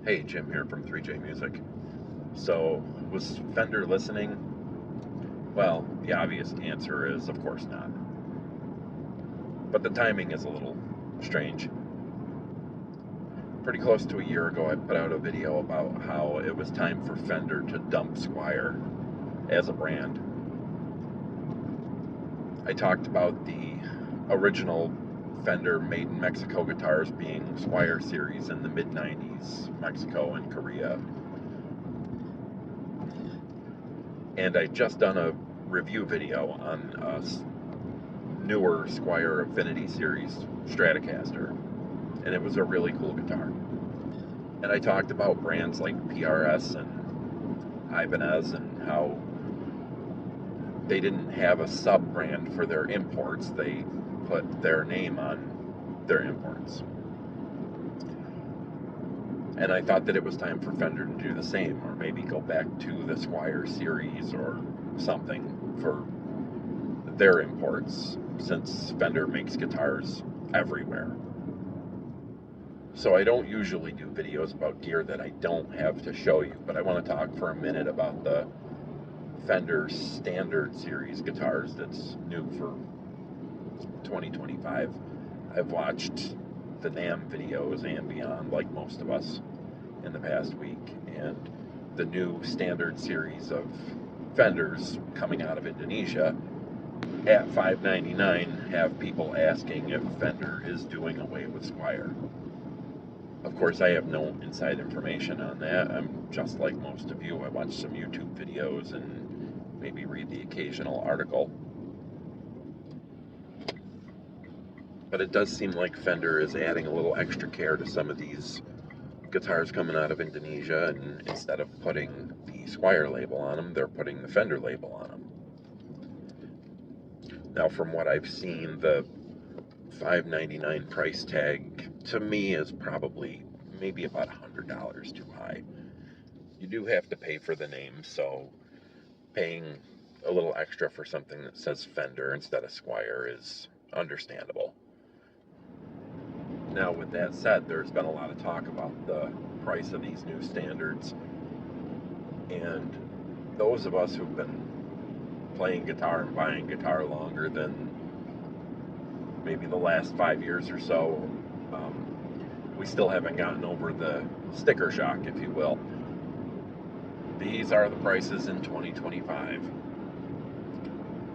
Hey, Jim here from 3J Music. So, was Fender listening? Well, the obvious answer is, of course not. But the timing is a little strange. Pretty close to a year ago, I put out a video about how it was time for Fender to dump Squier as a brand. I talked about the original Fender made in Mexico guitars being Squier series in the mid-90s, Mexico and Korea. And I just done a review video on a newer Squier Affinity Series Stratocaster, and it was a really cool guitar. And I talked about brands like PRS and Ibanez and how they didn't have a sub-brand for their imports. They put their name on their imports. And I thought that it was time for Fender to do the same, or maybe go back to the Squier series or something for their imports, since Fender makes guitars everywhere. So I don't usually do videos about gear that I don't have to show you, but I want to talk for a minute about the Fender Standard Series guitars that's new for 2025. I've watched the NAMM videos and beyond, like most of us, in the past week, and the new Standard Series of Fenders coming out of Indonesia at $599 have people asking if Fender is doing away with Squier. Of course, I have no inside information on that. I'm just like most of you. I watch some YouTube videos and maybe read the occasional article. But it does seem like Fender is adding a little extra care to some of these guitars coming out of Indonesia, and instead of putting the Squier label on them, they're putting the Fender label on them. Now, from what I've seen, the $599 price tag to me is probably maybe about $100 too high. You do have to pay for the name, so paying a little extra for something that says Fender instead of Squier is understandable. Now, with that said, there's been a lot of talk about the price of these new standards, and those of us who've been playing guitar and buying guitar longer than maybe the last 5 years or so, we still haven't gotten over the sticker shock, if you will. These are the prices in 2025,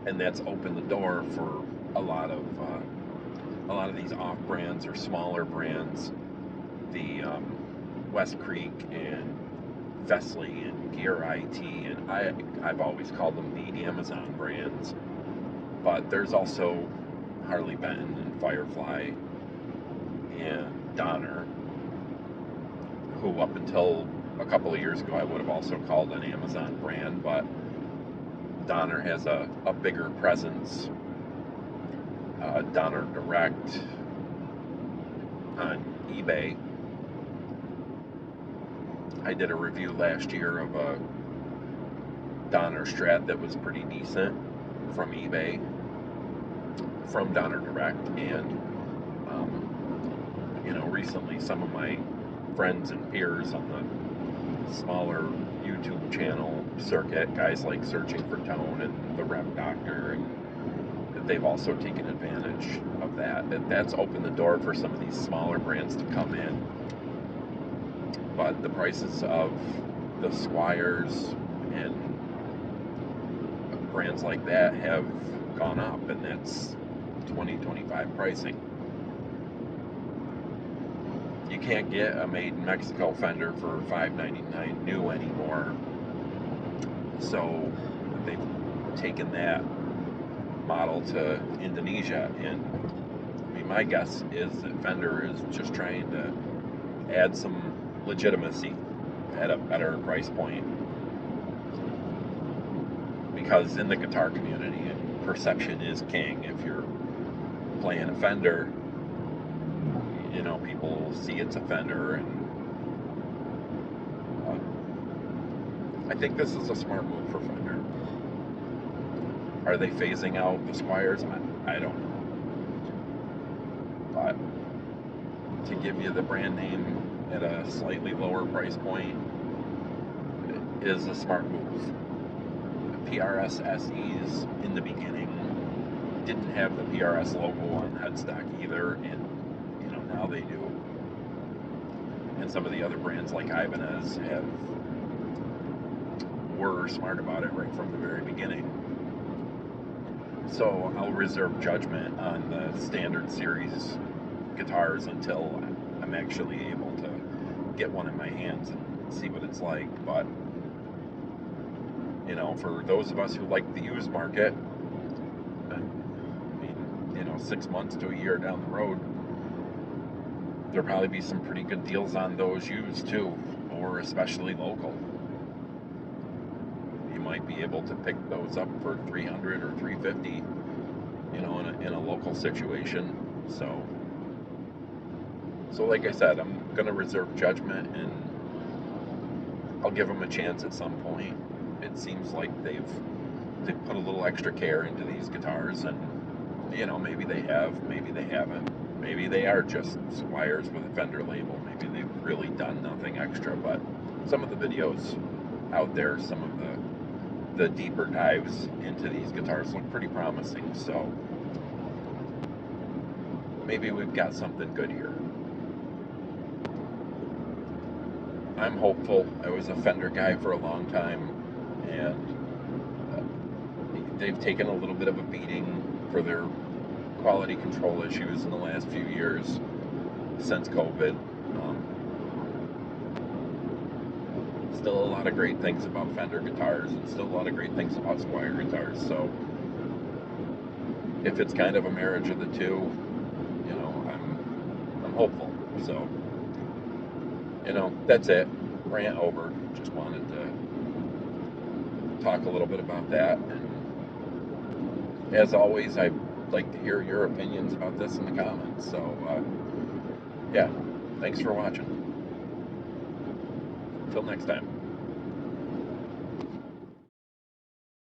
and that's opened the door for a lot of these off brands or smaller brands, the West Creek and Vesley and Gear IT, and I've always called them the Amazon brands, but there's also Harley Benton and Firefly and Donner, who up until a couple of years ago I would have also called an Amazon brand, but Donner has a bigger presence. Donner Direct on eBay. I did a review last year of a Donner Strat that was pretty decent from eBay, from Donner Direct, and recently some of my friends and peers on the smaller YouTube channel circuit, guys like Searching for Tone and the Rev Doctor, and they've also taken advantage of that. That's opened the door for some of these smaller brands to come in. But the prices of the Squiers and brands like that have gone up, and that's 2025 pricing. You can't get a made in Mexico Fender for $599 new anymore, so they've taken that model to Indonesia, and I mean, my guess is that Fender is just trying to add some legitimacy at a better price point, because in the guitar community, perception is king. If you're playing a Fender, people see it's a Fender, and I think this is a smart move for Fender. Are they phasing out the Squiers? I don't know. But to give you the brand name at at a slightly lower price point is a smart move. The PRS SEs in the beginning didn't have the PRS logo on the headstock either, and now they do. And some of the other brands like Ibanez were smart about it right from the very beginning. So I'll reserve judgment on the standard series guitars until I'm actually able to get one in my hands and see what it's like. But for those of us who like the used market, 6 months to a year down the road, there'll probably be some pretty good deals on those used too, or especially local. You might be able to pick those up for $300 or $350, in a local situation. So like I said, I'm gonna reserve judgment, and I'll give them a chance at some point. It seems like they've put a little extra care into these guitars, and maybe they have, maybe they haven't. Maybe they are just Squiers with a Fender label. Maybe they've really done nothing extra. But some of the videos out there, some of the deeper dives into these guitars look pretty promising. So maybe we've got something good here. I'm hopeful. I was a Fender guy for a long time, and they've taken a little bit of a beating for their quality control issues in the last few years since COVID. Still a lot of great things about Fender guitars, and still a lot of great things about Squier guitars. So if it's kind of a marriage of the two, I'm hopeful. So that's it. Rant over. Just wanted to talk a little bit about that. And as always, I'd like to hear your opinions about this in the comments. So yeah, thanks for watching. Until next time.